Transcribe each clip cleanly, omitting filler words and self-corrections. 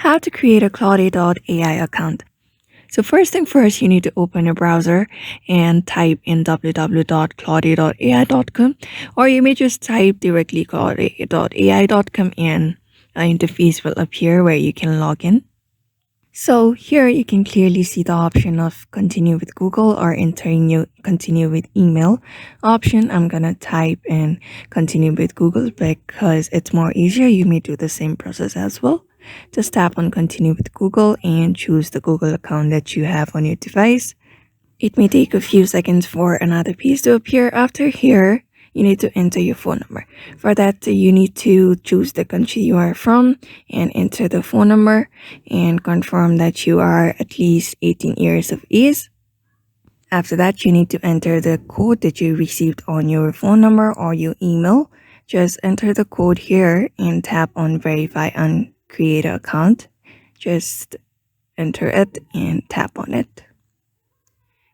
How to create a Claude AI account. So first thing first, you need to open your browser and type in www.claude.ai.com, or you may just type directly claude.ai.com and an interface will appear where you can log in. So here you can clearly see the option of continue with Google or continue with email option. I'm gonna type in continue with Google because it's more easier. You may do the same process as well. Just tap on continue with Google and choose the Google account that you have on your device. It may take a few seconds for another piece to appear. After here, you need to enter your phone number. For that, you need to choose the country you are from and enter the phone number and confirm that you are at least 18 years of age. After that, you need to enter the code that you received on your phone number or your email. Just enter the code here and tap on verify and create an account. Just enter it and tap on it.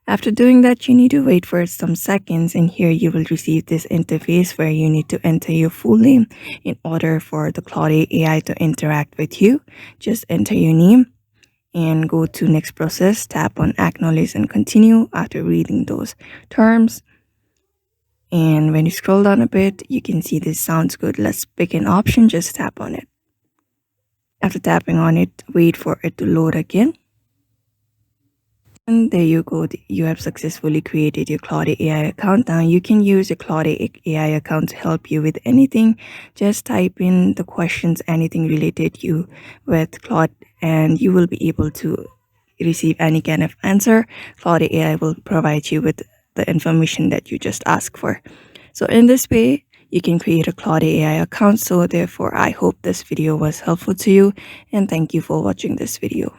After doing that, you need to wait for some seconds, and here you will receive this interface where you need to enter your full name in order for the Claude AI to interact with you. Just enter your name and go to next process, tap on acknowledge and continue after reading those terms. And when you scroll down a bit, you can see this sounds good. Let's pick an option, just tap on it. After tapping on it, wait for it to load again. And there you go, you have successfully created your Claude AI account. Now you can use your Claude AI account to help you with anything. Just type in the questions, anything related you with Claude, and you will be able to receive any kind of answer. Claude AI will provide you with the information that you just asked for. So in this way, you can create a Claude AI account. So therefore, I hope this video was helpful to you, and thank you for watching this video.